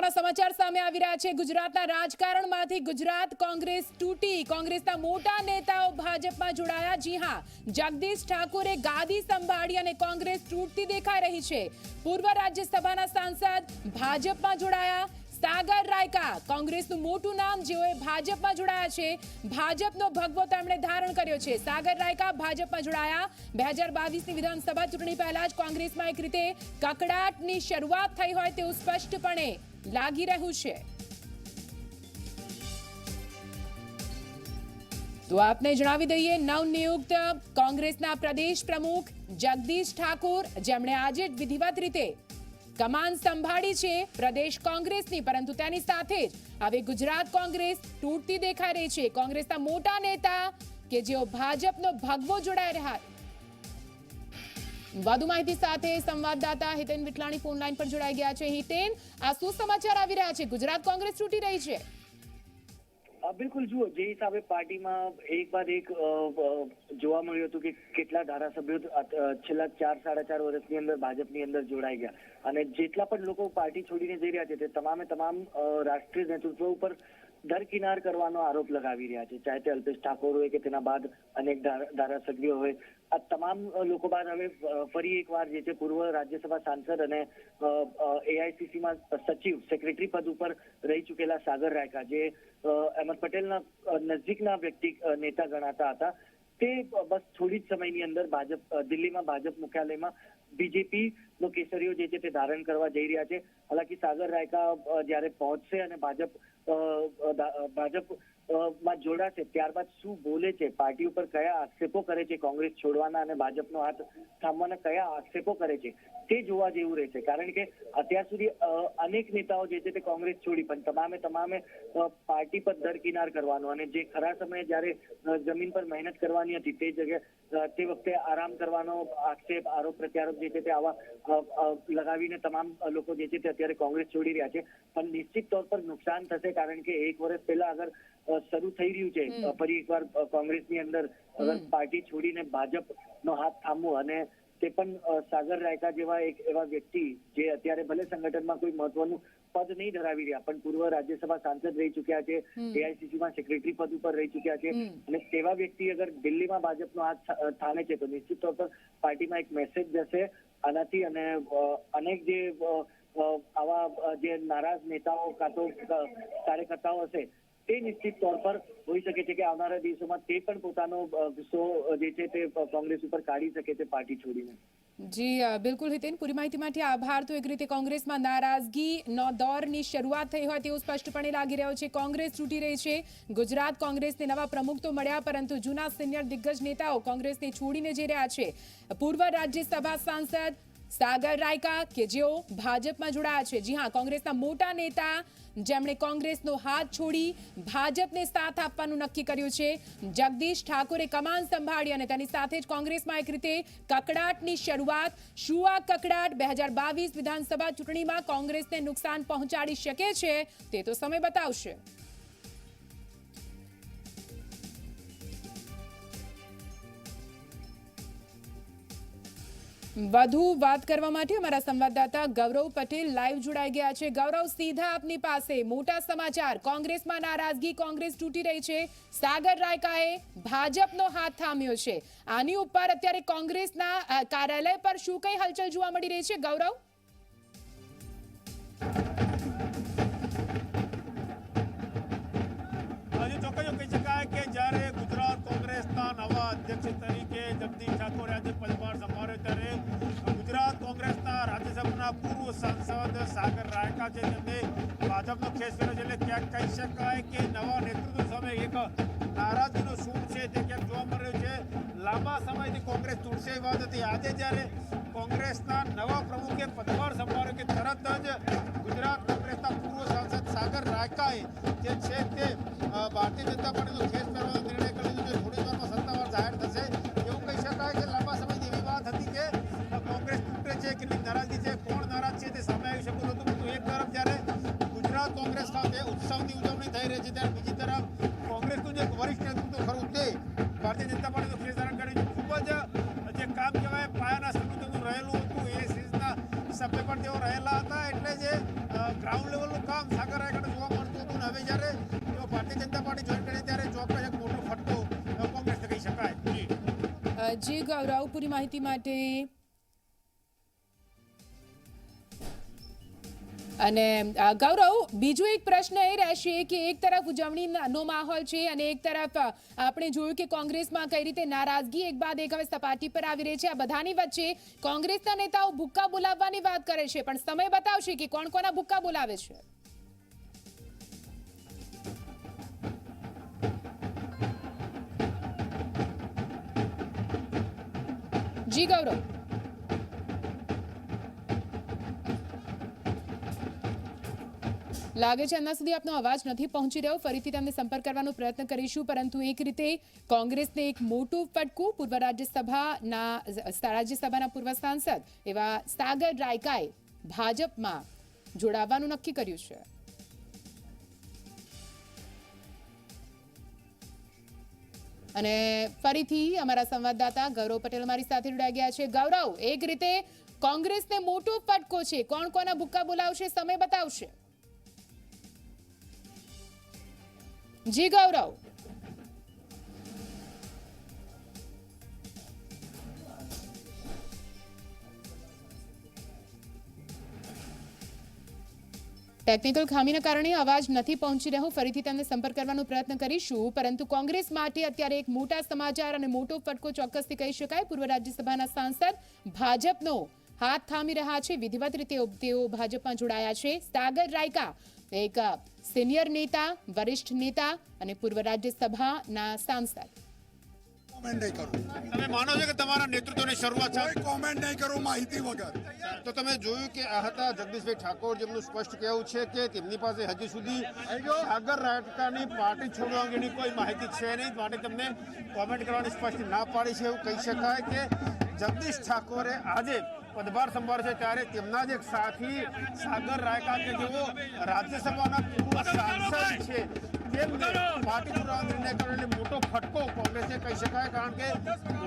મહત્વના સમાચાર સામે આવી રહ્યા છે। ગુજરાતના રાજકારણમાંથી ગુજરાત કોંગ્રેસ તૂટી, કોંગ્રેસના મોટા નેતાઓ ભાજપમાં જોડાયા। જી હા, જગદીશ ઠાકોરે ગાદી સંભાળી અને કોંગ્રેસ તૂટતી દેખાઈ રહી છે। પૂર્વ રાજ્યસભાના સાંસદ ભાજપમાં જોડાયા। સાગર રાયકા, કોંગ્રેસનું મોટું નામ, જેઓએ ભાજપમાં જોડાયા છે। ભાજપનો ભગવો તેમણે ધારણ કર્યો છે। સાગર રાયકા ભાજપમાં જોડાયા। 2022ની વિધાનસભા ચૂંટણી પહેલા જ કોંગ્રેસમાં એક રીતે કકડાટની શરૂઆત થઈ હોય તેવું સ્પષ્ટપણે લાગી રહ્યું છે। તો આપને જણાવી દઈએ, નવનિયુક્ત કોંગ્રેસના પ્રદેશ પ્રમુખ જગદીશ ઠાકોર, જેમણે આજે જ વિધિવત રીતે કમાન સંભાળી છે પ્રદેશ કોંગ્રેસની, પરંતુ તેની સાથે જ હવે ગુજરાત કોંગ્રેસ તૂટતી દેખાઈ રહી છે। કોંગ્રેસના મોટા નેતા કે જેઓ ભાજપનો ભગવો જોડાઈ રહ્યા। વધુ માહિતી સાથે સંવાદદાતા હિતેન વિઠલાણી ફોન લાઈન પર જોડાઈ ગયા છે। હિતેન, આ શું સમાચાર આવી રહ્યા છે? ગુજરાત કોંગ્રેસ તૂટી રહી છે? બિલકુલ, જુઓ, જે હિસાબે પાર્ટીમાં એક બાદ એક જોવા મળ્યું હતું કે કેટલા ધારાસભ્યો છેલ્લા 4-4.5 વર્ષની અંદર ભાજપની અંદર જોડાઈ ગયા અને જેટલા પણ લોકો પાર્ટી છોડીને જઈ રહ્યા છે તે તમામે તમામ રાષ્ટ્રીય નેતૃત્વ ઉપર દરકિનાર કરવાનો આરોપ લગાવી રહ્યા છે। ચાહે તે અલ્પેશ ઠાકોર હોય કે તેના બાદ અનેક ધારાસભ્યો હોય, આ તમામ લોકો બાદ હવે ફરી એકવાર જે છે પૂર્વ રાજ્યસભા સાંસદ અને એઆઈસીસીમાં સચિવ સેક્રેટરી પદ ઉપર રહી ચૂકેલા સાગર રાયકા, જે અહેમદ પટેલના નજીકના વ્યક્તિ નેતા ગણાતા હતા, તે બસ થોડી જ સમયની અંદર દિલ્હીમાં ભાજપ મુખ્યાલયમાં બીજેપી નો કેસરીઓ જે છે તે ધારણ કરવા જઈ રહ્યા છે। હાલાકી સાગર રાયકા જ્યારે પહોંચશે અને ભાજપ માં જોડાશે ત્યારબાદ શું બોલે છે, પાર્ટી ઉપર કયા આક્ષેપો કરે છે, કોંગ્રેસ છોડવાના અને ભાજપનો હાથ થામવાના કયા આક્ષેપો કરે છે, તે જોવા જેવું રહેશે। કારણ કે અત્યાર સુધી અનેક નેતાઓ જે છે તે કોંગ્રેસ છોડી, પણ તમામે પાર્ટી પર દરકિનાર કરવાનો અને જે ખરા સમયે જ્યારે જમીન પર મહેનત કરવાની હતી તે જગ્યાએ તે વખતે આરામ કરવાનો આક્ષેપ, આરોપ પ્રત્યારોપ જે છે તે આવા લગાવીને તમામ લોકો જે છે તે અત્યારે કોંગ્રેસ છોડી રહ્યા છે। પણ નિશ્ચિત તौर પર નુકસાન થશે, કારણ કે એક વર્ષ પહેલા અગર શરૂ થઈ રહ્યું છે ફરી એકવાર કોંગ્રેસની અંદર અગર પાર્ટી છોડીને ભાજપનો હાથ થામવો, અને તે પણ સાગર રાયકા જેવા એવા વ્યક્તિ જે અત્યારે ભલે સંગઠનમાં કોઈ મહત્વનું પદ નહીં ધરાવી રહ્યા પણ પૂર્વ રાજ્યસભા સાંસદ રહી ચુક્યા છે, એઆઈસીસીમાં સેક્રેટરી પદ ઉપર રહી ચુક્યા છે, અને તેવા વ્યક્તિ અગર દિલ્હીમાં ભાજપનો હાથ થામે છે તો નિશ્ચિત તौर પર પાર્ટીમાં એક મેસેજ જશે આનાથી, અને અનેક જે આવા જે નારાજ નેતાઓ કાં તો કાર્યકર્તાઓ હશે તે નિશ્ચિત તौर પર હોઈ શકે છે કે આવનારા દિવસોમાં તે પણ પોતાનો ગુસ્સો જે છે તે કોંગ્રેસ ઉપર કાઢી શકે છે પાર્ટી છોડીને। જી બિલકુલ હિતેન, પૂરી માહિતી માટે આભાર। તો એક રીતે કોંગ્રેસમાં નારાજગીનો દોરની શરૂઆત થઈ હોય તેવું સ્પષ્ટપણે લાગી રહ્યું છે। કોંગ્રેસ તૂટી રહી છે। ગુજરાત કોંગ્રેસને નવા પ્રમુખ તો મળ્યા, પરંતુ જૂના સિનિયર દિગ્ગજ નેતાઓ કોંગ્રેસને છોડીને જઈ રહ્યા છે। પૂર્વ રાજ્યસભા સાંસદ સાગર રાયકા કે જેઓ ભાજપમાં જોડાયા છે। જી હા, કોંગ્રેસના મોટા નેતા જેમણે કોંગ્રેસનો હાથ છોડી ભાજપને સાથ આપવાનું નક્કી કર્યું છે। જગદીશ ઠાકોરે કમાન સંભાળી અને તેની સાથે જ કોંગ્રેસમાં એક રીતે કકડાટની શરૂઆત। શું આ કકડાટ 2022 વિધાનસભા ચૂંટણીમાં કોંગ્રેસને નુકસાન પહોંચાડી શકે છે તે તો સમય બતાવશે। વધુ વાત કરવા માટે અમારા સંવાદદાતા ગૌરવ પટેલ લાઈવ જોડાઈ ગયા છે। ગૌરવ, સીધા આપની પાસે મોટા સમાચાર, કોંગ્રેસમાં નારાજગી, કોંગ્રેસ તૂટી રહી છે, સાગર રાયકાએ ભાજપનો હાથ થામ્યો છે। આની ઉપર અત્યારે કોંગ્રેસના કાર્યાલય પર શું કઈ હલચલ જોવા મળી રહી છે? ગૌરવ, ચોક્કસ કહી શકાય કે જ્યારે ગુજરાત કોંગ્રેસના નવા અધ્યક્ષ તરીકે જગદીશ ઠાકોરે આજે પદભાર સંભાળ્યો ત્યારે ગુજરાત કોંગ્રેસના રાજ્યસભાના પૂર્વ સાંસદ સાગર રાયકા છે તેમને ભાજપનો ખેસ કર્યો છે। એટલે ક્યાંક કહી શકાય કે નવા નેતૃત્વ સામે એક નારાજગીનો સૂર છે તે ક્યાંક જોવા મળી રહ્યો છે। લાંબા સમયથી કોંગ્રેસ તૂટશે એ વાત હતી, આજે જ્યારે કોંગ્રેસના નવા પ્રમુખે પદભાર સંભાળ્યો કે તરત જ ગુજરાત કોંગ્રેસના પૂર્વ સાંસદ સાગર રાયકાએ જે છે તે ભારતીય જનતા પાર્ટીનો ખેસ પહેરવાનો નિર્ણય કરી લીધો છે। થોડી વારમાં સત્તાવાર જાહેર થશે એવું કહી શકાય કે લાંબા સમયથી એવી વાત હતી કે કોંગ્રેસ તૂટે છે, કેટલી નારાજગી છે, કોણ નારાજ છે તે સામે આવી શકતું નહોતું, પરંતુ એક તરફ જ્યારે ગુજરાત કોંગ્રેસ ખાતે ઉત્સવની ઉજવણી થઈ રહી છે ત્યારે બીજી તરફ કોંગ્રેસનું જે વરિષ્ઠ નેતૃત્વ ખરું તે ભારતીય જનતા પાર્ટીનો ખેસ ધારણ કર્યું છે। ખૂબ જ જે કામ કહેવાય પાયાના સ્તરનું રહેલું હતું એ સીઝના સભ્ય પણ તેઓ રહેલા હતા, એટલે જે ગ્રાઉન્ડ લેવલ એટલું કામ સાગર રાયકાને જોવા મળતું હતું ને હવે જ્યારે તેઓ ભારતીય જનતા પાર્ટી જોઈન કરી ત્યારે ચોક્કસ એક મોટો ફટકો કોંગ્રેસને કહી શકાય. જી ગૌરવ, પૂરી માહિતી માટે. અને ગૌરવ, બીજો એક પ્રશ્ન એ રહેશે કે એક તરફ ઉજવણીનો માહોલ છે અને એક તરફ આપણે જોયું કે કોંગ્રેસમાં કઈ રીતે નારાજગી એક બાદ એક હવે સપાટી પર આવી રહી છે. આ બધાની વચ્ચે કોંગ્રેસના નેતાઓ ભૂક્કા બોલાવવાની વાત કરે છે, પણ સમય બતાવશે કે કોણ કોના ભૂક્કા બોલાવે છે. જી ગૌરવ. લાગે છે એમના સુધી આપનો અવાજ નથી પહોંચી રહ્યો. ફરીથી તેમને સંપર્ક કરવાનો પ્રયત્ન કરીશું, પરંતુ એક રીતે કોંગ્રેસને એક મોટું ફટકું. પૂર્વ રાજ્યસભાના પૂર્વ સાંસદ એવા સાગર રાયકાએ ભાજપમાં જોડાવાનું નક્કી કર્યું છે. અને ફરીથી અમારા સંવાદદાતા ગૌરવ પટેલ મારી સાથે જોડાઈ ગયા છે. ગૌરવ, એક રીતે કોંગ્રેસને મોટો ફટકો છે. કોણ કોના ભૂક્કા બોલાવશે, સમય બતાવશે. જી ગૌરવ. ટેકનિકલ ખામીના કારણે અવાજ નથી પહોંચી રહ્યો. ફરીથી તેમને સંપર્ક કરવાનો પ્રયત્ન કરીશું, પરંતુ કોંગ્રેસ માટે અત્યારે એક મોટા સમાચાર અને મોટો ફટકો ચોક્કસથી કહી શકાય. પૂર્વ રાજ્યસભાના સાંસદ ભાજપનો હાથ થામી રહ્યા છે. વિધિવત રીતે તેઓ ભાજપમાં જોડાયા છે. સાગર રાયકા એક સિનિયર નેતા, વરિષ્ઠ નેતા અને પૂર્વ રાજ્યસભાના સાંસદ. કોમેન્ટ નહીં કરું. તમે માનો છો કે તમારા નેતૃત્વની શરૂઆત છે? કોઈ કોમેન્ટ નહીં કરું માહિતી વગર. તો તમે જોયું કે આ હતા જગદીશભાઈ ઠાકોર, જેમનું સ્પષ્ટ કહેવું છે કે તેમની પાસે હજી સુધી સાગર રાયકાની પાર્ટી છોડવા અંગેની કોઈ માહિતી છે નહીં, માટે તેમને કોમેન્ટ કરવાની સ્પષ્ટ ના પાડી છે. એવું કહી શકાય કે જગદીશ ઠાકોરે આજે પદભાર સંભાળે છે ત્યારે તેમના જ એક સાથી સાગર રાયકા કે જેઓ રાજ્યસભાના પૂર્વ સાંસદ છે, તેમને પાર્ટી છોડવાનો નિર્ણય કર્યો એટલે મોટો ફટકો કોંગ્રેસને કહી શકાય. કારણ કે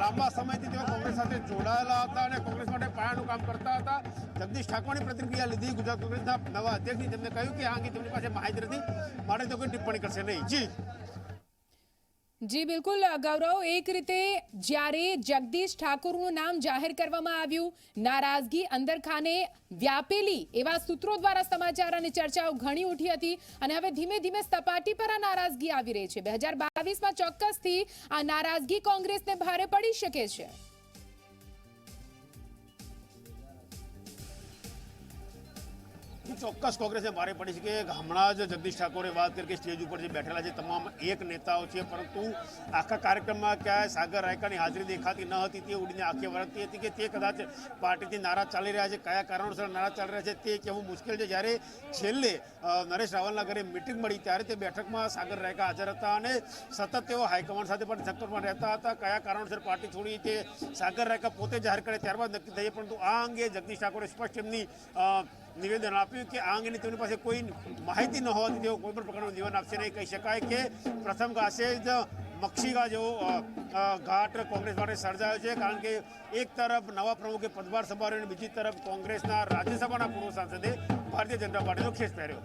લાંબા સમયથી તેઓ કોંગ્રેસ સાથે જોડાયેલા હતા અને કોંગ્રેસ માટે પાયાનું કામ કરતા હતા. જગદીશ ઠાકોરની પ્રતિક્રિયા લીધી ગુજરાત કોંગ્રેસના નવા અધ્યક્ષની. તેમને કહ્યું કે આ અંગે તેમની પાસે માહિતી નથી, માટે તો કોઈ ટિપ્પણી કરશે નહીં. જી બિલકુલ ગૌરવ, એક રીતે જ્યારે જગદીશ ઠાકોરનું નામ જાહેર કરવામાં આવ્યું, નારાજગી અંદરખાને વ્યાપેલી એવા સૂત્રો દ્વારા સમાચાર અને ચર્ચાઓ ઘણી ઉઠી હતી અને હવે ધીમે ધીમે સપાટી પર આ નારાજગી આવી રહી છે. 2022માં ચોક્કસથી આ નારાજગી કોંગ્રેસને ભારે પડી શકે છે. ચોક્કસ કોંગ્રેસને ભારે પડી છે કે હમણાં જ જગદીશ ઠાકોરે વાત કરી કે સ્ટેજ ઉપર જે બેઠેલા છે તમામ એક નેતાઓ છે, પરંતુ આખા કાર્યક્રમમાં ક્યાંય સાગર રાયકાની હાજરી દેખાતી ન હતી. તે ઉડીને આંખે વળગતી હતી કે તે કદાચ પાર્ટીથી નારાજ ચાલી રહ્યા છે. કયા કારણોસર નારાજ ચાલી રહ્યા છે તે કહેવું મુશ્કેલ છે. જ્યારે છેલ્લે નરેશ રાવલના ઘરે મિટિંગ મળી ત્યારે તે બેઠકમાં સાગર રાયકા હાજર હતા અને સતત તેઓ હાઈકમાન્ડ સાથે પણ ચક્કરમાં રહેતા હતા. કયા કારણોસર પાર્ટી છોડી તે સાગર રાયકા પોતે જાહેર કરે ત્યારબાદ નક્કી થઈએ, પરંતુ આ અંગે જગદીશ ઠાકોરે સ્પષ્ટ એમની નિવેદન આપ્યું કે આ અંગેની તેમની પાસે કોઈ માહિતી ન હોવાથી તેઓ કોઈ પણ પ્રકારનું નિવેદન આપશે નહીં. કહી શકાય કે પ્રથમ ઘાસે જ મક્ષીગા જેવો ઘાટ કોંગ્રેસ માટે સર્જાયો છે, કારણ કે એક તરફ નવા પ્રમુખે પદભાર સંભાળ્યો અને બીજી તરફ કોંગ્રેસના રાજ્યસભાના પૂર્વ સાંસદે ભારતીય જનતા પાર્ટીનો ખેસ પહેર્યો.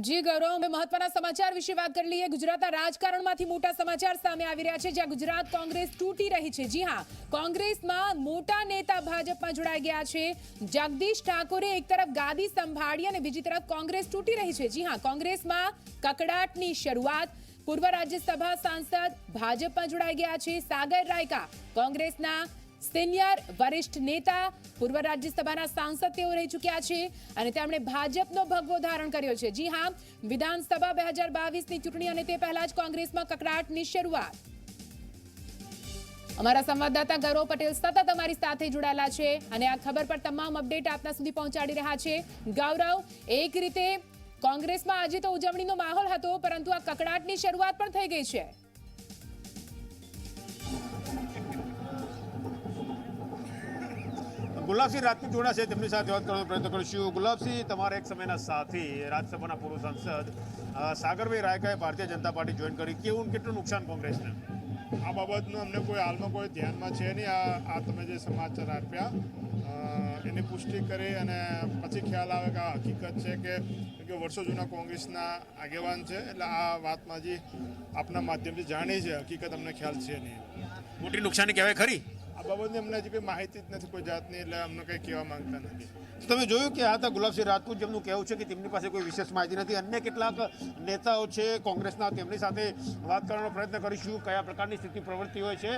જી ગૌરવ, અમે મહત્વના સમાચાર વિશે વાત કરી લઈએ. ગુજરાતના રાજકારણમાંથી મોટા સમાચાર સામે આવી રહ્યા છે, જ્યાં ગુજરાત કોંગ્રેસ તૂટી રહી છે. જી હા, કોંગ્રેસમાં મોટા નેતા ભાજપમાં જોડાઈ ગયા છે. જગદીશ ઠાકોરે એક તરફ ગાદી સંભાળી અને બીજી તરફ કોંગ્રેસ તૂટી રહી છે. જી હા, કોંગ્રેસમાં કકડાટની શરૂઆત. પૂર્વ રાજ્યસભા સાંસદ ભાજપમાં જોડાઈ ગયા છે. સાગર રાયકા કોંગ્રેસના સિનિયર વરિષ્ઠ નેતા, પૂર્વ રાજ્યસભાના સાંસદ તેઓ રહી ચૂક્યા છે અને તેમણે ભાજપનો ભગવો ધારણ કર્યો છે. જી હા, વિધાનસભા 2022ની ચૂંટણી અને તે પહેલા જ કોંગ્રેસમાં કકડાટની શરૂઆત. અમારા સંવાદદાતા ગૌરવ પટેલ સતત અમારી સાથે જોડાયેલા છે અને આ ખબર પર તમામ અપડેટ આપના સુધી પહોંચાડી રહ્યા છે. ગૌરવ, એક રીતે કોંગ્રેસમાં આજે તો ઉજવણીનો માહોલ હતો, પરંતુ આ કકડાટની શરૂઆત પણ થઈ ગઈ છે. ગુલાબસિંહ રાજપૂત જોડા છે, તેમની સાથે વાત કરવાનો પ્રયત્ન કરીશું. ગુલાબસિંહ, તમારા એક સમયના સાથી રાજ્યસભાના પૂર્વ સાંસદ સાગરભાઈ રાયકાએ ભારતીય જનતા પાર્ટી જોઈન કરી, કેટલું નુકસાન કોંગ્રેસને? આ બાબતનું અમને કોઈ હાલમાં કોઈ ધ્યાનમાં છે નહીં. આ તમે જે સમાચાર આપ્યા એની પુષ્ટિ કરી અને પછી ખ્યાલ આવે કે આ હકીકત છે કે વર્ષો જૂના કોંગ્રેસના આગેવાન છે, એટલે આ વાતમાં હજી આપના માધ્યમથી જાણી છે, હકીકત અમને ખ્યાલ છે નહીં. મોટી નુકસાની કહેવાય ખરી. આ બાબતની અમને હજી કંઈ માહિતી જ નથી કોઈ જાતની, એટલે અમને કંઈ કહેવા માંગતા નથી. તમે જોયું કે આ હતા ગુલાબસિંહ રાજપૂત, જેમનું કહેવું છે કે તેમની પાસે કોઈ વિશેષ માહિતી નથી. અન્ય કેટલાક નેતાઓ છે કોંગ્રેસના, તેમની સાથે વાત કરવાનો પ્રયત્ન કરીશું કયા પ્રકારની સ્થિતિ પ્રવૃત્તિ હોય છે.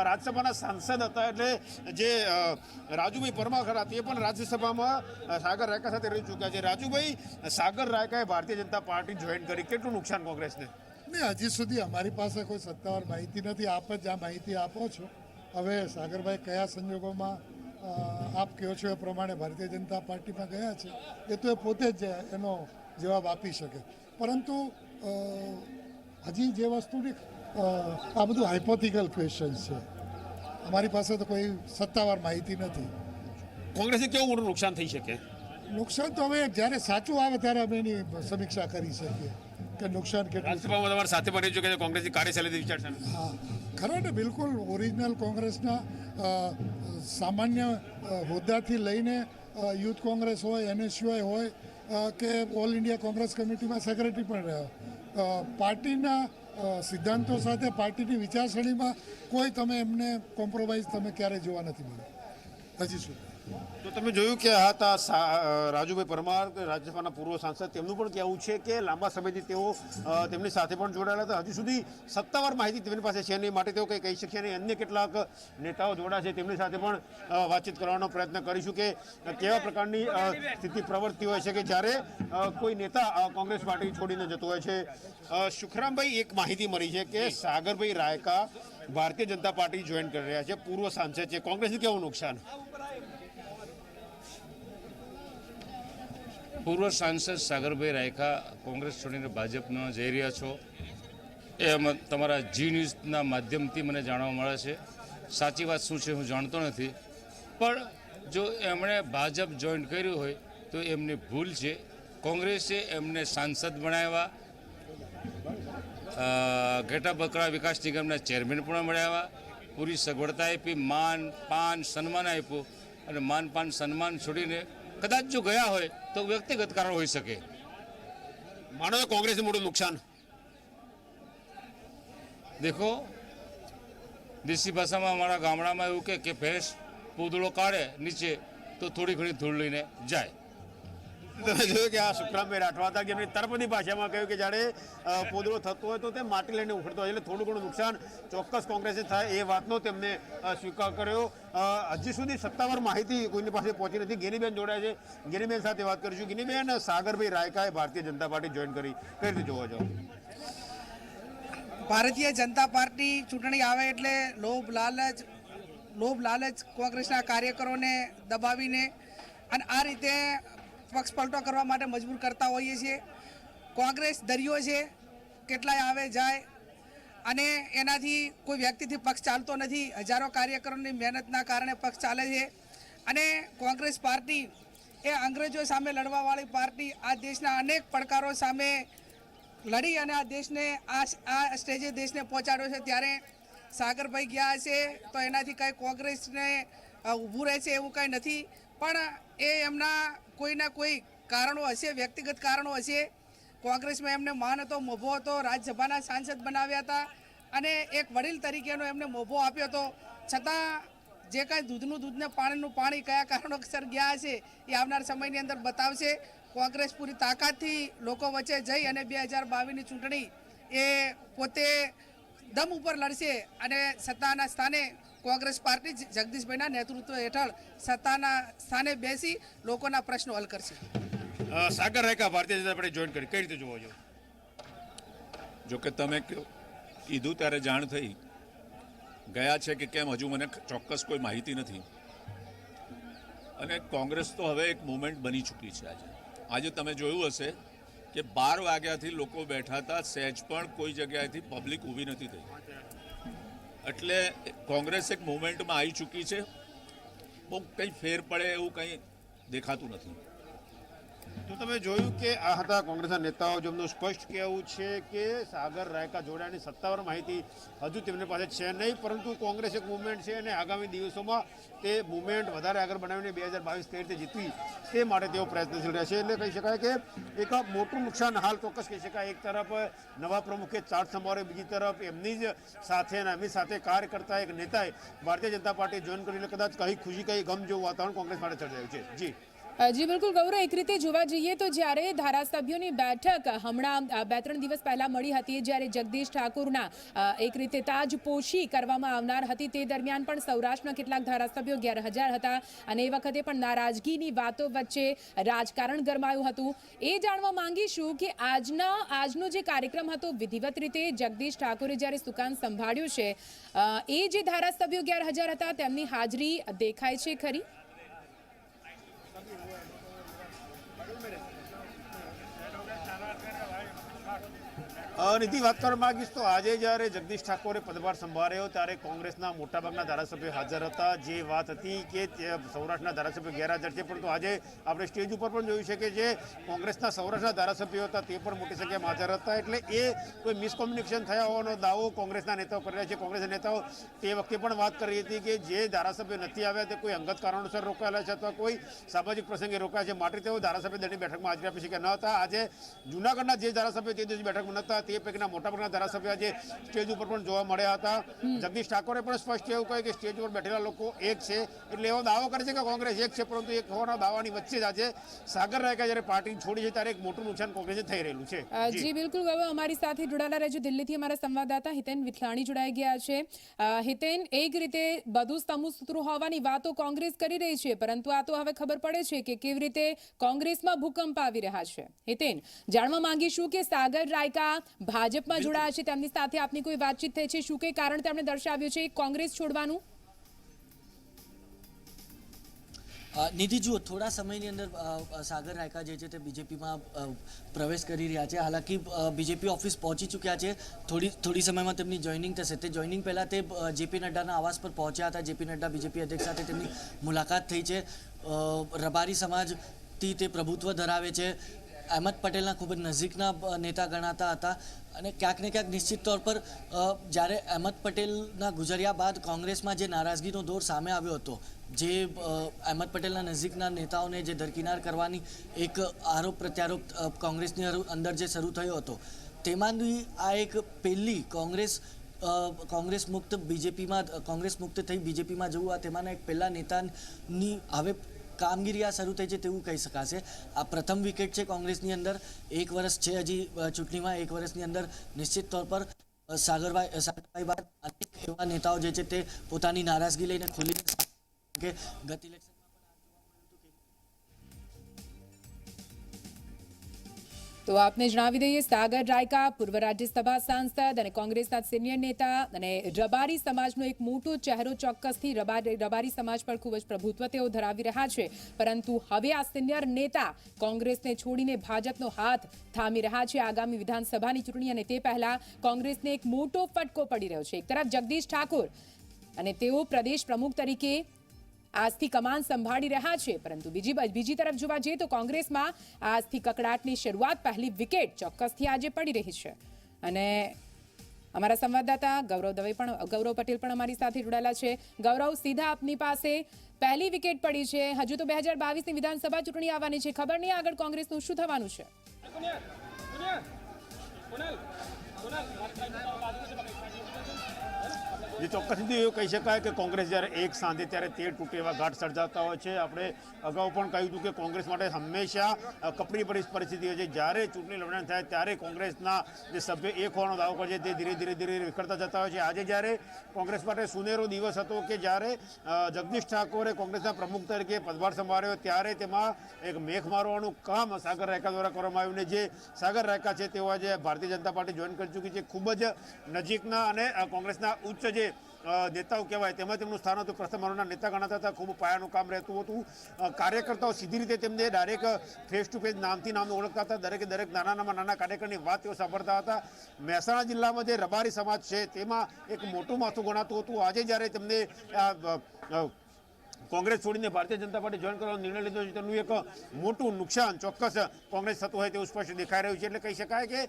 રાજ્યસભાના સાંસદ હતા, એટલે જે રાજુભાઈ પરમાર ખરા, તે પણ રાજ્યસભામાં સાગર રાયકા સાથે રહી ચૂક્યા છે. રાજુભાઈ, સાગર રાયકાએ ભારતીય જનતા પાર્ટી જોઈન કરી, કેટલું નુકસાન કોંગ્રેસને? નહીં, હજી સુધી અમારી પાસે કોઈ સત્તાવાર માહિતી નથી. આપ જ આ માહિતી આપો છો. હવે સાગરભાઈ કયા સંજોગોમાં આપ કહો છો એ પ્રમાણે ભારતીય જનતા પાર્ટીમાં ગયા છે, એ તો એ પોતે જ એનો જવાબ આપી શકે. પરંતુ હજી જે વસ્તુની આ બધું હાઇપોથેટિકલ ક્વેશ્ચન્સ છે, અમારી પાસે તો કોઈ સત્તાવાર માહિતી નથી. કોંગ્રેસને કેવું મોટું નુકસાન થઈ શકે? નુકસાન તો હવે જ્યારે સાચું આવે ત્યારે અમે એની સમીક્ષા કરી શકીએ કે નુકસાન કેટલું. રાજ્યસભામાં તમારી સાથે બની ચૂકે છે કોંગ્રેસની કાર્યશૈલી વિચારશા. હા, ખરો ને, બિલકુલ ઓરિજિનલ કોંગ્રેસના સામાન્ય હોદ્દાથી લઈને યુથ કોંગ્રેસ હોય, NSUI હોય કે ઓલ ઇન્ડિયા કોંગ્રેસ કમિટીમાં સેક્રેટરી પણ રહ્યા. પાર્ટીના સિદ્ધાંતો સાથે પાર્ટીની વિચારસરણીમાં કોઈ તમે એમને કોમ્પ્રોમાઇઝ તમે ક્યારેય જોવા નથી મળ્યું હજી સુધી. તો તમે જોયું કે આ હતા રાજુભાઈ પરમાર, રાજ્યસભાના પૂર્વ સાંસદ. તેમનું પણ કહેવું છે કે લાંબા સમયથી તેઓ તેમની સાથે પણ જોડાયેલા હતા. હજી સુધી સત્તાવાર માહિતી તેમની પાસે છે નહીં, માટે તેઓ કંઈ કહી શકશે નહીં. અન્ય કેટલાક નેતાઓ જોડા છે, તેમની સાથે પણ વાતચીત કરવાનો પ્રયત્ન કરીશું કે કેવા પ્રકારની સ્થિતિ પ્રવર્તી હોય છે કે જ્યારે કોઈ નેતા કોંગ્રેસ પાર્ટી છોડીને જતો હોય છે. સુખરામભાઈ, એક માહિતી મળી છે કે સાગરભાઈ રાયકા ભારતીય જનતા પાર્ટી જોઈન કરી રહ્યા છે, પૂર્વ સાંસદ છે. કોંગ્રેસને કેવું નુકસાન? પૂર્વ સાંસદ સાગરભાઈ રાયકા કોંગ્રેસ છોડીને ભાજપમાં જઈ રહ્યા છો એ તમારા જી ન્યૂઝના માધ્યમથી મને જાણવા મળે છે. સાચી વાત શું છે હું જાણતો નથી, પણ જો એમણે ભાજપ જોઈન કર્યું હોય તો એમની ભૂલ છે. કોંગ્રેસે એમને સાંસદ બનાવ્યા, ઘેટા બકરા વિકાસ નિગમના ચેરમેન પણ બનાવ્યા, પૂરી સગવડતા આપી, માન પાન સન્માન આપ્યું, અને માન પાન સન્માન છોડીને કદાચ જો ગયા હોય તો વ્યક્તિગત કારણ હોઈ શકે. માનો તો કોંગ્રેસને મોટું નુકસાન. દેખો, દેશી ભાષામાં અમારા ગામડામાં એવું કે ભેંસ પૂતળો કાઢે નીચે તો થોડી ઘણી ધૂળ લઈને જાય. તમે જોયું કે આ સુખરામભાઈ રાઠવા હતા કે એમની તરફની ભાષામાં કહ્યું કે જ્યારે પોદળો થતો હોય તો તે માટી લઈને ઉખડતો હોય, એટલે થોડું ઘણું નુકસાન ચોક્કસ કોંગ્રેસે થાય એ વાતનો તેમને સ્વીકાર કર્યો. હજી સુધી સત્તાવાર માહિતી કોઈની પાસે પહોંચી નથી. ગિનીબેન જોડાય છે, ગિનીબેન સાથે વાત કરીશું. ગિનીબેન, સાગરભાઈ રાયકાએ ભારતીય જનતા પાર્ટી જોઈન કરી, કઈ રીતે જોવા છો? ભારતીય જનતા પાર્ટી ચૂંટણી આવે એટલે લોભ લાલચ કોંગ્રેસના કાર્યકરોને દબાવીને અને આ રીતે પક્ષ પલટો કરવા માટે મજબૂર કરતા હોઈએ છીએ. કોંગ્રેસ દરિયો છે, કેટલાય આવે જાય, અને એનાથી કોઈ વ્યક્તિથી પક્ષ ચાલતો નથી. હજારો કાર્યકરોની મહેનતના કારણે પક્ષ ચાલે છે. અને કોંગ્રેસ પાર્ટી એ અંગ્રેજો સામે લડવાવાળી પાર્ટી આ દેશના અનેક પડકારો સામે લડી અને આ દેશને આ સ્ટેજે દેશને પહોંચાડ્યો છે. ત્યારે સાગરભાઈ ગયા છે તો એનાથી કાંઈ કોંગ્રેસને ઊભું રહે છે એવું કાંઈ નથી, પણ એ એમના કોઈના કોઈ કારણો હશે, વ્યક્તિગત કારણો હશે. કોંગ્રેસમાં એમને માન હતો, મોભો હતો, રાજ્યસભાના સાંસદ બનાવ્યા હતા અને એક વડીલ તરીકેનો એમને મોભો આપ્યો હતો. છતાં જે કાંઈ દૂધનું દૂધ ને પાણીનું પાણી કયા કારણોસર ગયા છે એ આવનાર સમયની અંદર બતાવશે. કોંગ્રેસ પૂરી તાકાતથી લોકો વચ્ચે જઈ અને 2022ની ચૂંટણી એ પોતે દમ ઉપર લડશે અને સત્તાના સ્થાને કોંગ્રેસ પાર્ટી જગદીશભાઈના નેતૃત્વ હેઠળ સત્તાના સ્થાને બેસી લોકોના પ્રશ્નો હલ કરશે. સાગર રાયકા ભારતીય જનતા પાર્ટી જોઈન કરી, કઈ રીતે જોવો છો? જો કે તમે કીધું ત્યારે જાણ થઈ ગયા છે કે કેમ હજુ મને ચોક્કસ કોઈ માહિતી નથી. અને કોંગ્રેસ તો હવે એક મુવમેન્ટ બની ચૂકી છે. આજે તમે જોયું હશે કે 12 વાગ્યાથી લોકો બેઠા હતા, સહેજ પણ કોઈ જગ્યાએથી પબ્લિક ઊભી નથી થઈ. એટલે કોંગ્રેસ એક મુવમેન્ટમાં આવી ચૂકી છે. બહુ કંઈ ફેર પડે એવું કંઈ દેખાતું નથી. તો તમે જોયું કે આ હતા કોંગ્રેસના નેતાઓ જેમનું સ્પષ્ટ કહેવું છે કે સાગર રાયકા જોડાયાની સત્તાવાર માહિતી હજુ તેમની પાસે છે નહીં, પરંતુ કોંગ્રેસ એક મુવમેન્ટ છે અને આગામી દિવસોમાં તે મુવમેન્ટ વધારે આગળ બનાવીને 2022 કઈ રીતે જીતવી તે માટે તેઓ પ્રયત્નશીલ રહેશે. એટલે કહી શકાય કે એક મોટું નુકસાન હાલ ચોક્કસ કહી શકાય. એક તરફ નવા પ્રમુખે ચાર્જ સંભાળ્યો, બીજી તરફ એમની જ સાથે અને એમની સાથે કાર્ય કરતા એક નેતાએ ભારતીય જનતા પાર્ટી જોઈન કરીને કદાચ કઈ ખુશી કઈ ગમ જેવું વાતાવરણ કોંગ્રેસ માટે સર્જાયું છે. જી જી બિલકુલ ગૌરવ, એક રીતે જોવા જઈએ તો જ્યારે ધારાસભ્યોની બેઠક હમણાં 2-3 દિવસ પહેલા મળી હતી, જ્યારે જગદીશ ઠાકોરના એક રીતે તાજપોશી કરવામાં આવનાર હતી, તે દરમિયાન પણ સૌરાષ્ટ્રના કેટલાક ધારાસભ્યો ગેરહાજર હતા અને એ વખતે પણ નારાજગીની વાતો વચ્ચે રાજકારણ ગરમાયું હતું. એ જાણવા માંગીશું કે આજનો જે કાર્યક્રમ હતો, વિધિવત રીતે જગદીશ ઠાકોરે જ્યારે સુકાન સંભાળ્યું છે, એ જે ધારાસભ્યો ગેરહાજર હતા તેમની હાજરી દેખાય છે ખરી? નીતિ વાત કરવા માંગીશ તો આજે જ્યારે જગદીશ ઠાકોરે પદભાર સંભાળ્યો ત્યારે કોંગ્રેસના મોટાભાગના ધારાસભ્યો હાજર હતા. જે વાત હતી કે સૌરાષ્ટ્રના ધારાસભ્યો ગેરહાજર છે, પરંતુ આજે આપણે સ્ટેજ ઉપર પણ જોયું છે કે જે કોંગ્રેસના સૌરાષ્ટ્રના ધારાસભ્યો હતા તે પણ મોટી સંખ્યામાં હાજર હતા. એટલે એ કોઈ મિસકોમ્યુનિકેશન થયા હોવાનો દાવો કોંગ્રેસના નેતાઓ કરી રહ્યા છે. કોંગ્રેસના નેતાઓ તે વખતે પણ વાત કરી હતી કે જે ધારાસભ્યો નથી આવ્યા તે કોઈ અંગત કારણોસર રોકાયેલા છે અથવા કોઈ સામાજિક પ્રસંગે રોકાયા છે, માટે તેઓ ધારાસભ્ય દળની બેઠકમાં હાજરી આપી શક્યા ન હતા. આજે જૂનાગઢના જે ધારાસભ્યો તે દિવસ બેઠકમાં નહોતા, તે પૈકીના મોટાભાગના ધારાસભ્યો આજે સ્ટેજ ઉપર પણ જોવા મળ્યા હતા. જગદીશ ઠાકોરે પણ સ્પષ્ટ એવું કહ્યું કે સ્ટેજ ઉપર બેઠેલા લોકો એક છે, એટલે એવો દાવો કરે છે કે કોંગ્રેસ એક છે, પરંતુ એક હોવાના દાવાની વચ્ચે જ આજે સાગર રાયકા જ્યારે પાર્ટી છોડી છે ત્યારે એક મોટું નુકસાન કોંગ્રેસને થઈ રહેલું છે. જી બિલકુલ ગૌરવ, અમારી સાથે જોડાયેલા રહેજો. દિલ્હીથી અમારા સંવાદદાતા હિતેન વિઠલાણી જોડાઈ ગયા છે. હિતેન, એક રીતે બધું સમૂહસૂત્રો હોવાની વાતો કોંગ્રેસ કરી રહી છે, પરંતુ આ તો હવે ખબર પડે છે કે કેવી રીતે કોંગ્રેસમાં ભૂકંપ આવી રહ્યા છે. હિતેન, જાણવા માંગીશું કે સાગર રાયકા ભાજપમાં જોડાયા છે, તેમની સાથે આપની કોઈ વાતચીત થઈ છે? શું કઈ કારણ તેમણે દર્શાવ્યું છે કોંગ્રેસ છોડવાનું? નિધિ, જુઓ, થોડા સમયની અંદર સાગર રાયકા જે છે તે બીજેપીમાં પ્રવેશ કરી રહ્યા છે. હાલાકી બીજેપી ઓફિસ પહોંચી ચૂક્યા છે. થોડી સમયમાં તેમની જોઈનિંગ થશે. તે જોઈનિંગ પહેલાં તે જેપી નડ્ડાના આવાસ પર પહોંચ્યા હતા. જેપી નડ્ડા બીજેપી અધ્યક્ષ સાથે તેમની મુલાકાત થઈ છે. રબારી સમાજથી તે પ્રભુત્વ ધરાવે છે. અહેમદ પટેલના ખૂબ જ નજીકના નેતા ગણાતા હતા અને ક્યાંક ને ક્યાંક નિશ્ચિત તौर પર જ્યારે અહેમદ પટેલના ગુજર્યા બાદ કોંગ્રેસમાં જે નારાજગીનો દોર સામે આવ્યો હતો, જે અહેમદ પટેલના નજીકના નેતાઓને જે દરકિનાર કરવાની એક આરોપ પ્રત્યારોપ કોંગ્રેસની અંદર જે શરૂ થયો હતો, તેમાંની આ એક પહેલી કોંગ્રેસ મુક્ત બીજેપીમાં કોંગ્રેસ મુક્ત થઈ બીજેપીમાં જવું, આ તેમાંના એક પહેલા નેતાની હવે કામગીરી આ શરૂ થઈ છે તેવું કહી શકાશે. આ પ્રથમ વિકેટ છે કોંગ્રેસની અંદર. 1 વર્ષ છે હજી ચૂંટણીમાં. 1 વર્ષની અંદર નિશ્ચિત તौर પર સાગરભાઈ બાદ અનેક એવા નેતાઓ જે છે તે પોતાની નારાજગી લઈને ખુલીને કે ગત ઇલેક્શન તો આપને જણાવી દઈએ, સાગર રાયકા પૂર્વ રાજ્યસભા સાંસદ અને કોંગ્રેસના સિનિયર નેતા અને રબારી સમાજનો એક મોટો ચહેરો. ચોક્કસથી રબારી સમાજ પર ખૂબ જ પ્રભુત્વ તેઓ ધરાવી રહ્યા છે, પરંતુ હવે આ સિનિયર નેતા કોંગ્રેસને છોડીને ભાજપનો હાથ થામી રહ્યા છે આગામી વિધાનસભાની ચૂંટણી. અને તે પહેલા કોંગ્રેસને એક મોટો ફટકો પડી રહ્યો છે. એક તરફ જગદીશ ઠાકોર અને તેઓ પ્રદેશ પ્રમુખ તરીકે આજથી કમાન સંભાળી રહ્યા છે, પરંતુ બીજી તરફ જોવા જઈએ તો કોંગ્રેસમાં આજથી કકડાટની શરૂઆત, પહેલી વિકેટ ચોક્કસથી આજે પડી રહી છે. અને અમારા સંવાદદાતા ગૌરવ પટેલ પણ અમારી સાથે જોડાયેલા છે. ગૌરવ, સીધા આપની પાસે, પહેલી વિકેટ પડી છે, હજુ તો 2022ની વિધાનસભા ચૂંટણી આવવાની છે, ખબર નહીં આગળ કોંગ્રેસનું શું થવાનું છે? જે ચોક્કસથી એવું કહી શકાય કે કોંગ્રેસ જ્યારે એક સાંધે ત્યારે 13 તૂટે એવા ઘાટ સર્જાતા હોય છે. આપણે અગાઉ પણ કહ્યું હતું કે કોંગ્રેસ માટે હંમેશા કપરી પરિસ્થિતિ હોય છે. જ્યારે ચૂંટણી લડવાનું થાય ત્યારે કોંગ્રેસના જે સભ્ય એક હોવાનો દાવો કરે છે તે ધીરે વિખરતા જતા હોય છે. આજે જ્યારે કોંગ્રેસ માટે સુનેરો દિવસ હતો કે જ્યારે જગદીશ ઠાકોરે કોંગ્રેસના પ્રમુખ તરીકે પદભાર સંભાળ્યો, ત્યારે તેમાં એક મેખ મારવાનું કામ સાગર રાયકા દ્વારા કરવામાં આવ્યું. ને જે સાગર રાયકા છે તેઓ આજે ભારતીય જનતા પાર્ટી જોઈન કરી ચૂકી છે. ખૂબ જ નજીકના અને કોંગ્રેસના ઉચ્ચ જે નેતાઓ કહેવાય તેમાં તેમનું સ્થાન હતું. પ્રથમ મારોના નેતા ગણાતા હતા. ખૂબ પાયાનું કામ રહેતું હતું. કાર્યકર્તાઓ સીધી રીતે તેમને ડાયરેક્ટ ફેસ ટુ ફેસ નામથી ઓળખતા હતા. દરેક નાના કાર્યકરની વાત તેઓ સાંભળતા હતા. મહેસાણા જિલ્લામાં જે રબારી સમાજ છે તેમાં એક મોટું માથું ગણાતું હતું. આજે જ્યારે તેમને કોંગ્રેસ છોડીને ભારતીય જનતા પાર્ટી જોઈન કરવાનો નિર્ણય લીધો છે તેનું એક મોટું નુકસાન ચોક્કસ કોંગ્રેસ થતું હોય તેવું સ્પષ્ટ દેખાઈ રહ્યું છે. એટલે કહી શકાય કે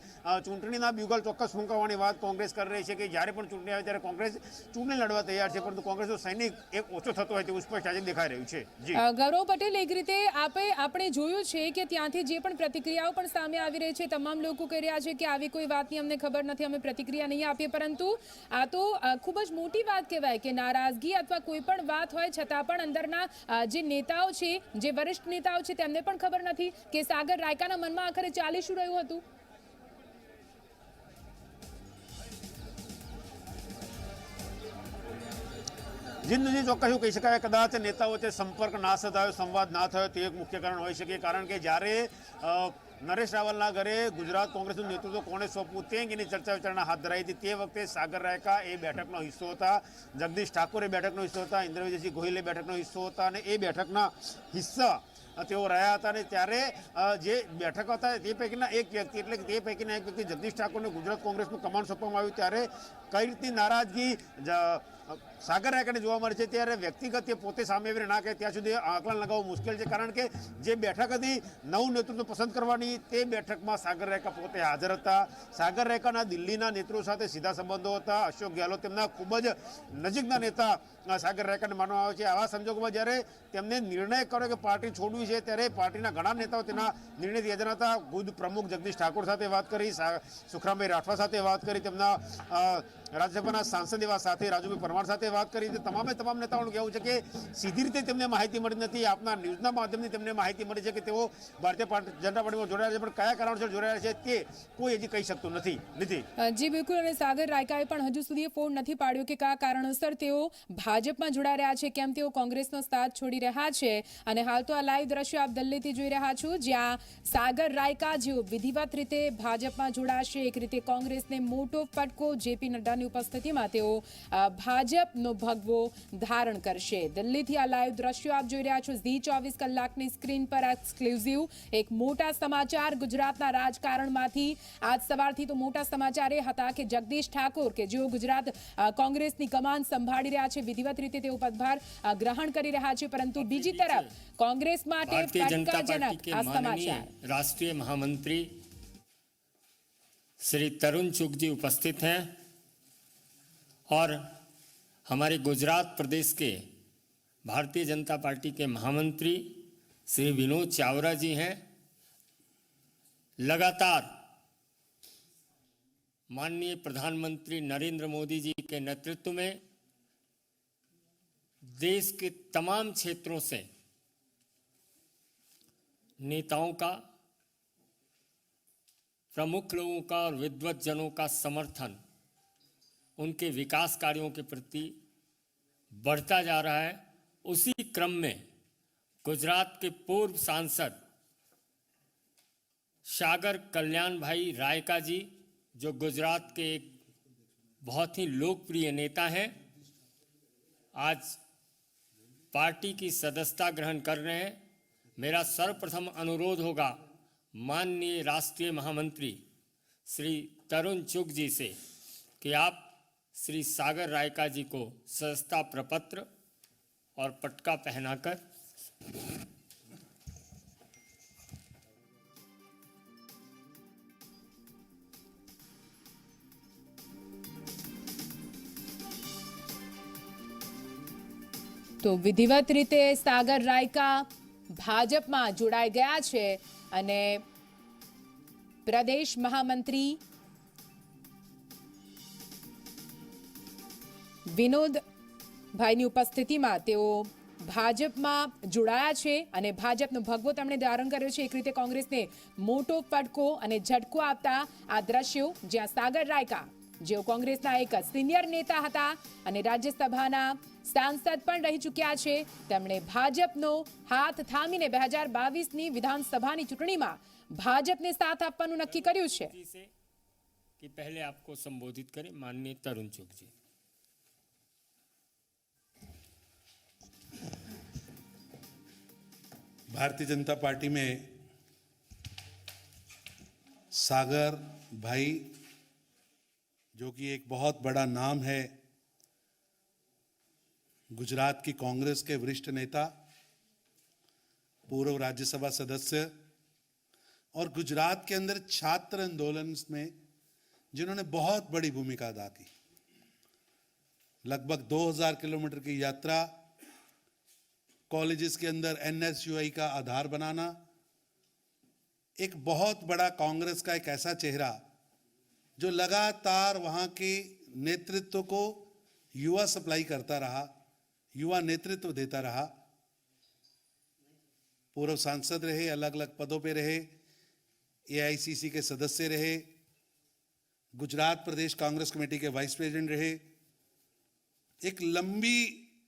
ચૂંટણીના બ્યુગલ ચોક્કસ ફૂંકાવવાની વાત કોંગ્રેસ કરી રહી છે કે જ્યારે પણ ચૂંટણી આવે ત્યારે કોંગ્રેસ ચૂંટણી લડવા તૈયાર છે, પરંતુ કોંગ્રેસનો સૈનિક એક ઓછો થતો હોય તેવું સ્પષ્ટ આજે દેખાઈ રહ્યું છે. જી ગૌરવ પટેલ, એક રીતે આપણે જોયું છે કે ત્યાંથી જે પણ પ્રતિક્રિયાઓ પણ સામે આવી રહી છે, તમામ લોકો કહી રહ્યા છે કે આવી કોઈ વાતની અમને ખબર નથી, અમે પ્રતિક્રિયા નહીં આપીએ, પરંતુ આ તો ખૂબ જ મોટી વાત કહેવાય કે નારાજગી અથવા કોઈ પણ વાત હોય છતાં પણ અંદરના જે નેતાઓ છે, જે વરિષ્ઠ નેતાઓ છે, તેમને પણ ખબર નથી કે સાગર રાયકાના મનમાં આખરે ચાલી શું રહ્યું હતું. જિંદગી ચોક્કસ એવું કહી શકાય, કદાચ નેતાઓ વચ્ચે સંપર્ક ના થયો, સંવાદ ના થયો તે એક મુખ્ય કારણ હોઈ શકે. કારણ કે જ્યારે નરેશ રાવલના ઘરે ગુજરાત કોંગ્રેસનું નેતૃત્વ કોણે સોંપવું તે અંગેની ચર્ચા વિચારણા હાથ ધરાઈ હતી, તે વખતે સાગર રાયકા એ બેઠકનો હિસ્સો હતા, જગદીશ ઠાકોર એ બેઠકનો હિસ્સો હતા, ઇન્દ્રવિજયસિંહ ગોહિલ એ બેઠકનો હિસ્સો હતા, અને એ બેઠકના હિસ્સા તેઓ રહ્યા હતા. અને ત્યારે જે બેઠક હતા તે પૈકીના એક વ્યક્તિ, એટલે કે તે પૈકીના એક વ્યક્તિ જગદીશ ઠાકોરને ગુજરાત કોંગ્રેસનું કમાન્ડ સોંપવામાં આવ્યું, ત્યારે કઈ રીતની નારાજગી સાગર રાયકાને જોવા મળે છે. ત્યારે વ્યક્તિગત તે પોતે સામે આવીને ના કહે ત્યાં સુધી આંકલન લગાવવું મુશ્કેલ છે. કારણ કે જે બેઠક હતી નવું નેતૃત્વ પસંદ કરવાની, તે બેઠકમાં સાગર રાયકા પોતે હાજર હતા. સાગર રાયકાના દિલ્હીના નેતૃત્વ સાથે સીધા સંબંધો હતા. અશોક ગેહલોત તેમના ખૂબ જ નજીકના નેતા સાગર રાયકાને માનવામાં આવે છે. આવા સંજોગોમાં જ્યારે તેમને નિર્ણય કર્યો કે પાર્ટી છોડવી છે, ત્યારે પાર્ટીના ઘણા નેતાઓ તેના નિર્ણયથી હાજર હતા. ખુદ પ્રમુખ જગદીશ ઠાકોર સાથે વાત કરી, સુખરામભાઈ રાઠવા સાથે વાત કરી, તેમના રાજ્યસભાના સાંસદ એવા સાથે રાજુભાઈ પરમાર સાથે વાત કરી. તમામે તમામ નેતાઓનું કહેવું છે કે સીધી રીતે તેમને માહિતી મળી નથી. આપના ન્યૂઝના માધ્યમથી તેમને માહિતી મળી છે કે તેઓ ભારતીય જનતા પાર્ટીમાં જોડાયા છે, પણ કયા કારણોસર જોડાયા છે તે કોઈ હજી કહી શકતું નથી. નીતિ જી બિલકુલ, અને સાગર રાયકાએ પણ હજુ સુધી ફોન નથી પાડ્યો કે કયા કારણોસર તેઓ ભાજપમાં જોડાઈ રહ્યા છે, કેમ તેઓ કોંગ્રેસનો સાથ છોડી રહ્યા છે. અને હાલ તો આ લાઈવ દ્રશ્યો આપ દિલ્હીથી જોઈ રહ્યા છો, જ્યાં સાગર રાયકા જેઓ વિધિવત રીતે ભાજપમાં જોડાશે. એક રીતે કોંગ્રેસને મોટો ફટકો, જેપી નડ્ડાની ઉપસ્થિતિમાં તેઓ ભાજપનો ભગવો ધારણ કરશે. દિલ્હીથી આ લાઈવ દ્રશ્યો આપ જોઈ રહ્યા છો. ઝી 24 કલાકની સ્ક્રીન પર એક્સક્લુઝિવ એક મોટા સમાચાર ગુજરાતના રાજકારણમાંથી. આજ સવારથી તો મોટા સમાચાર એ હતા કે જગદીશ ઠાકોર, કે જેઓ ગુજરાત કોંગ્રેસની કમાન સંભાળી રહ્યા છે, વિધિવત રીતે તેઓ પદભાર ગ્રહણ કરી રહ્યા છે, પરંતુ બીજી તરફ કોંગ્રેસ માટે ફટકાજનક આ સમાચાर. राष्ट्रीय महामंत्री श्री तरुण चुग जी उपस्थित हैं और हमारे गुजरात प्रदेश के भारतीय जनता पार्टी के महामंत्री श्री विनोद चावड़ा जी हैं. लगातार माननीय प्रधानमंत्री नरेंद्र मोदी जी के नेतृत्व में देश के तमाम क्षेत्रों से नेताओं का, प्रमुख लोगों का और विद्वत जनों का समर्थन उनके विकास कार्यों के प्रति बढ़ता जा रहा है. उसी क्रम में गुजरात के पूर्व सांसद सागर कल्याण भाई रायका जी, जो गुजरात के एक बहुत ही लोकप्रिय नेता हैं, आज पार्टी की सदस्यता ग्रहण कर रहे हैं. मेरा सर्वप्रथम अनुरोध होगा माननीय राष्ट्रीय महामंत्री श्री तरुण चुग जी से कि आप श्री सागर रायका जी को सदस्यता प्रपत्र और पटका पहनाकर તો વિધિવત રીતે સાગર રાયકા ભાજપમાં જોડાઈ ગયા છે અને પ્રદેશ મહામંત્રી વિનોદભાઈની ઉપસ્થિતિમાં તેઓ ભાજપમાં જોડાયા છે અને ભાજપનો ભગવો તેમણે ધારણ કર્યો છે. એક રીતે કોંગ્રેસને મોટો ફટકો અને ઝટકો આપતા આ દ્રશ્યો, જ્યાં સાગર રાયકા, જેઓ કોંગ્રેસના એક સિનિયર નેતા હતા અને રાજ્યસભાના સાંસદ પણ રહી ચૂક્યા છે, તેમણે ભાજપનો હાથ થામીને 2022ની વિધાનસભાની ચૂંટણીમાં ભાજપને સાથ આપવાનું નક્કી કર્યું છે. कि पहले आपको संबोधित करें माननीय तरुण चुग जी. भारतीय जनता पार्टी में सागर भाई, जो कि एक बहुत बड़ा नाम है, गुजरात की कांग्रेस के वरिष्ठ नेता, पूर्व राज्यसभा सदस्य और गुजरात के अंदर छात्र आंदोलन में जिन्होंने बहुत बड़ी भूमिका अदा की। लगभग 2000 किलोमीटर की यात्रा, कॉलेजेस के अंदर एनएसयूआई का आधार बनाना, एक बहुत बड़ा कांग्रेस का एक ऐसा चेहरा जो लगातार वहां के नेतृत्व को युवा सप्लाई करता रहा, युवा नेतृत्व देता रहा। पूर्व सांसद रहे, अलग अलग पदों पे रहे, एआईसीसी के सदस्य रहे, गुजरात प्रदेश कांग्रेस कमेटी के वाइस प्रेसिडेंट रहे। एक लंबी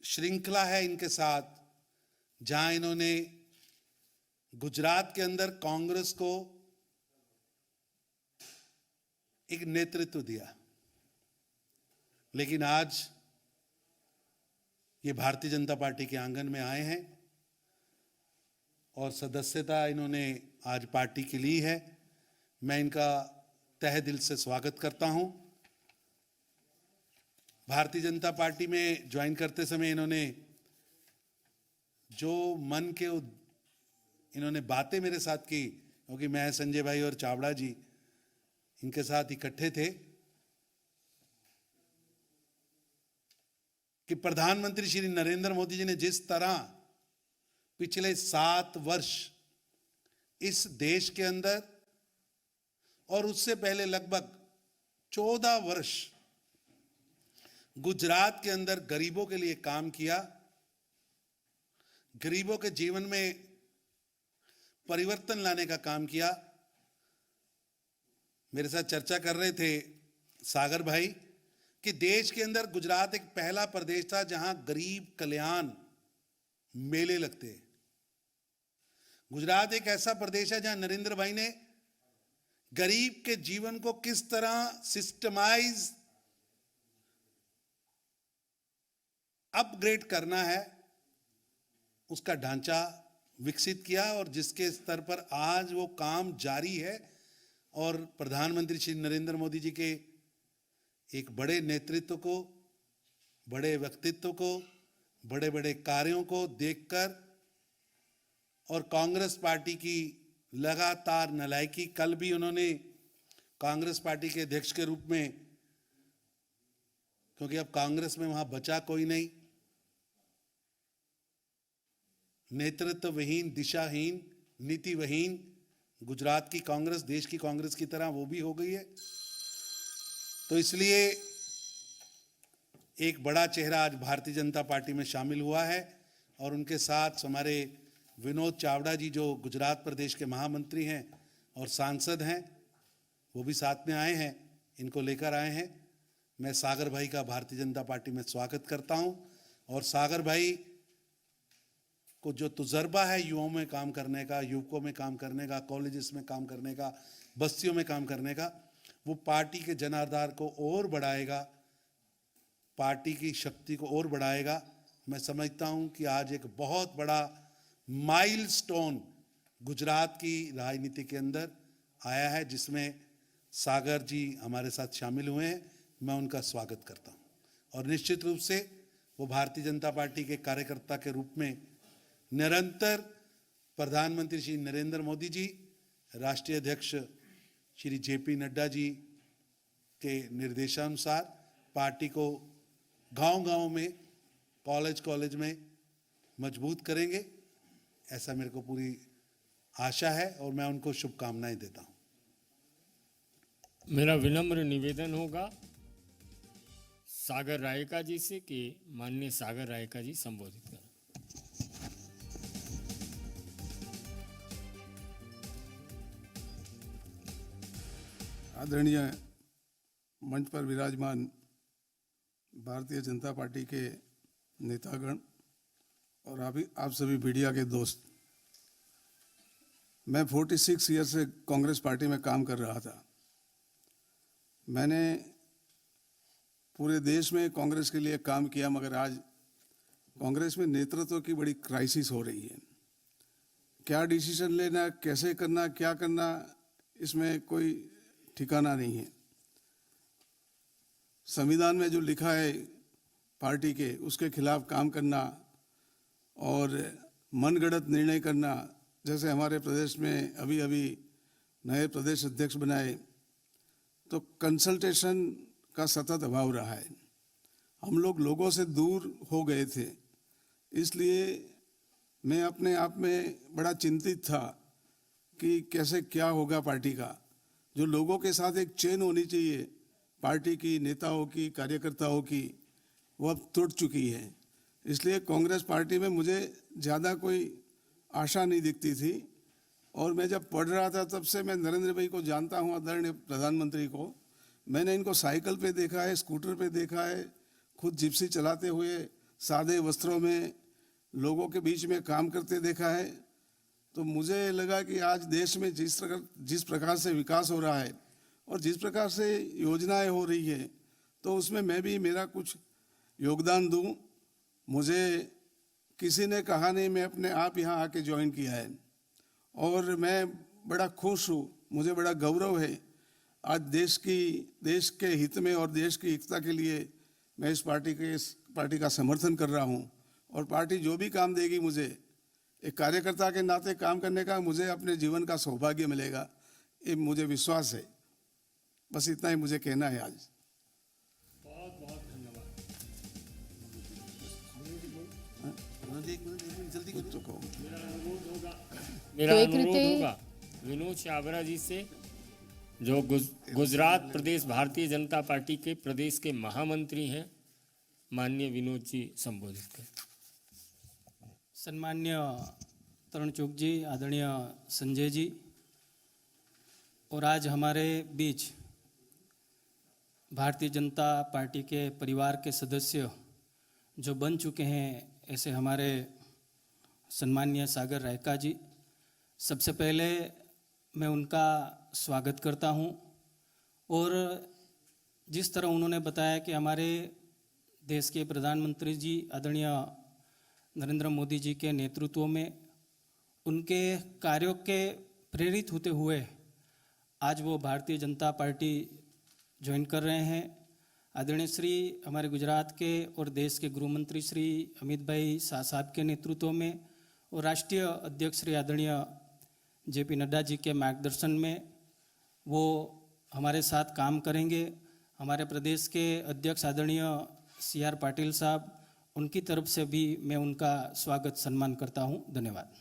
श्रृंखला है इनके साथ जहां इन्होंने गुजरात के अंदर कांग्रेस को एक नेतृत्व दिया। लेकिन आज ये भारतीय जनता पार्टी के आंगन में आए हैं और सदस्यता इन्होंने आज पार्टी की ली है। मैं इनका तहे दिल से स्वागत करता हूं। भारतीय जनता पार्टी में ज्वाइन करते समय इन्होंने जो मन के इन्होंने बातें मेरे साथ की, क्योंकि मैं, संजय भाई और चावड़ा जी इनके साथ इकट्ठे थे, कि प्रधानमंत्री श्री नरेंद्र मोदी जी ने जिस तरह पिछले 7 वर्ष इस देश के अंदर और उससे पहले लगभग 14 वर्ष गुजरात के अंदर गरीबों के लिए काम किया, गरीबों के जीवन में परिवर्तन लाने का काम किया। मेरे साथ चर्चा कर रहे थे सागर भाई कि देश के अंदर गुजरात एक पहला प्रदेश था जहां गरीब कल्याण मेले लगते हैं। गुजरात एक ऐसा प्रदेश है जहां नरेंद्र भाई ने गरीब के जीवन को किस तरह सिस्टमाइज अपग्रेड करना है उसका ढांचा विकसित किया, और जिसके स्तर पर आज वो काम जारी है। और प्रधानमंत्री श्री नरेंद्र मोदी जी के एक बड़े नेतृत्व को, बड़े व्यक्तित्व को, बड़े बड़े कार्यों को देखकर और कांग्रेस पार्टी की लगातार नलायकी, कल भी उन्होंने कांग्रेस पार्टी के अध्यक्ष के रूप में, क्योंकि अब कांग्रेस में वहां बचा कोई नहीं, नेतृत्वहीन, दिशाहीन, नीतिविहीन गुजरात की कांग्रेस देश की कांग्रेस की तरह वो भी हो गई है। तो इसलिए एक बड़ा चेहरा आज भारतीय जनता पार्टी में शामिल हुआ है, और उनके साथ हमारे विनोद चावड़ा जी जो गुजरात प्रदेश के महामंत्री हैं और सांसद हैं, वो भी साथ में आए हैं, इनको लेकर आए हैं। मैं सागर भाई का भारतीय जनता पार्टी में स्वागत करता हूं, और सागर भाई को जो तजुर्बा है युवाओं में काम करने का, युवकों में काम करने का, कॉलेजेस में काम करने का, बस्तियों में काम करने का, वो पार्टी के जनाधार को और बढ़ाएगा, पार्टी की शक्ति को और बढ़ाएगा। मैं समझता हूं कि आज एक बहुत बड़ा माइलस्टोन गुजरात की राजनीति के अंदर आया है, जिसमें सागर जी हमारे साथ शामिल हुए हैं। मैं उनका स्वागत करता हूं, और निश्चित रूप से वो भारतीय जनता पार्टी के कार्यकर्ता के रूप में निरंतर प्रधानमंत्री श्री नरेंद्र मोदी जी, राष्ट्रीय अध्यक्ष श्री जेपी नड्डा जी के निर्देशानुसार पार्टी को गांव-गांव में, कॉलेज में मजबूत करेंगे, ऐसा मेरे को पूरी आशा है, और मैं उनको शुभकामनाएं देता हूं। मेरा विनम्र निवेदन होगा सागर रायका जी से कि माननीय सागर रायका जी संबोधित करें। आदरणीय मंच पर विराजमान भारतीय जनता पार्टी के नेतागण और आप सभी मीडिया के दोस्त, मैं 46 ईयर से कांग्रेस पार्टी में काम कर रहा था। मैंने पूरे देश में कांग्रेस के लिए काम किया, मगर आज कांग्रेस में नेतृत्व की बड़ी क्राइसिस हो रही है। क्या डिसीजन लेना, कैसे करना, क्या करना, इसमें कोई ठिकाना नहीं है। संविधान में जो लिखा है पार्टी के, उसके खिलाफ काम करना और मनगढ़ंत निर्णय करना, जैसे हमारे प्रदेश में अभी अभी नए प्रदेश अध्यक्ष बनाए तो कंसल्टेशन का सतत अभाव रहा है। हम लोग लोगों से दूर हो गए थे, इसलिए मैं अपने आप में बड़ा चिंतित था कि कैसे क्या होगा पार्टी का। जो लोगों के साथ एक चेन होनी चाहिए पार्टी की, नेताओं की, कार्यकर्ताओं की, वो अब टूट चुकी है। इसलिए कांग्रेस पार्टी में मुझे ज़्यादा कोई आशा नहीं दिखती थी। और मैं जब पढ़ रहा था तब से मैं नरेंद्र भाई को जानता हूँ, आदरणीय प्रधानमंत्री को। मैंने इनको साइकिल पे देखा है, स्कूटर पे देखा है, खुद जिप्सी चलाते हुए सादे वस्त्रों में लोगों के बीच में काम करते देखा है। तो मुझे लगा कि आज देश में जिस प्रकार से विकास हो रहा है और जिस प्रकार से योजनाएं हो रही है, तो उसमें मैं भी मेरा कुछ योगदान दूं। मुझे किसी ने कहा नहीं, मैं अपने आप यहाँ आके ज्वाइन किया है और मैं बड़ा खुश हूँ। मुझे बड़ा गौरव है आज देश के हित में और देश की एकता के लिए मैं इस पार्टी का समर्थन कर रहा हूँ। और पार्टी जो भी काम देगी, मुझे एक कार्यकर्ता के नाते काम करने का मुझे अपने जीवन का सौभाग्य मिलेगा, ये मुझे विश्वास है। बस इतना ही मुझे कहना है आज। बहुत बहुत धन्यवाद। मेरा अनुरोध होगा विनोद चावड़ा जी से, जो गुजरात प्रदेश भारतीय जनता पार्टी के प्रदेश के महामंत्री हैं। माननीय विनोद जी संबोधित करें। सम्मान्य तरुण चुग जी, आदरणीय संजय जी, और आज हमारे बीच भारतीय जनता पार्टी के परिवार के सदस्य जो बन चुके हैं, ऐसे हमारे सम्मान्य सागर रायका जी। सबसे पहले मैं उनका स्वागत करता हूं। और जिस तरह उन्होंने बताया कि हमारे देश के प्रधानमंत्री जी आदरणीय नरेंद्र मोदी जी के नेतृत्व में, उनके कार्यों के प्रेरित होते हुए आज वो भारतीय जनता पार्टी ज्वाइन कर रहे हैं। आदरणीय श्री हमारे गुजरात के और देश के गृह मंत्री श्री अमित भाई शाह साहब के नेतृत्व में और राष्ट्रीय अध्यक्ष श्री आदरणीय JP नड्डा जी के मार्गदर्शन में वो हमारे साथ काम करेंगे। हमारे प्रदेश के अध्यक्ष आदरणीय CR पाटिल साहब, उनकी तरफ से भी मैं उनका स्वागत सम्मान करता हूं। धन्यवाद।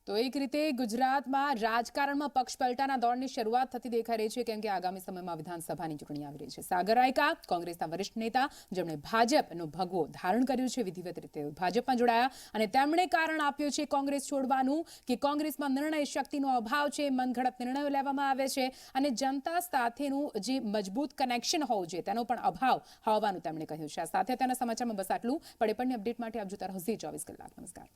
તો એક રીતે ગુજરાતમાં રાજકારણમાં પક્ષ પલટાના દોરની શરૂઆત થતી દેખાઈ રહી છે, કેમ કે આગામી સમયમાં વિધાનસભાની ચૂંટણી આવી રહી છે। સાગર રાયકા કોંગ્રેસના વરિષ્ઠ નેતા, જેમણે ભાજપનો ભગવો ધારણ કર્યો છે, વિધિવત રીતે ભાજપમાં જોડાયા અને તેમણે કારણ આપ્યું છે કોંગ્રેસ છોડવાનું કે કોંગ્રેસમાં નિર્ણય શક્તિનો અભાવ છે, મનગઢંત નિર્ણયો લેવામાં આવે છે અને જનતા સાથેનું જે મજબૂત કનેક્શન હોવું જોઈએ તેનો પણ અભાવ હોવાનું તેમણે કહ્યું છે। આ સાથે તેના સમાચારમાં બસ આટલું। પડે પડની અપડેટ માટે આપ જોતા રહો ઝી 24 કલાક। નમસ્કાર।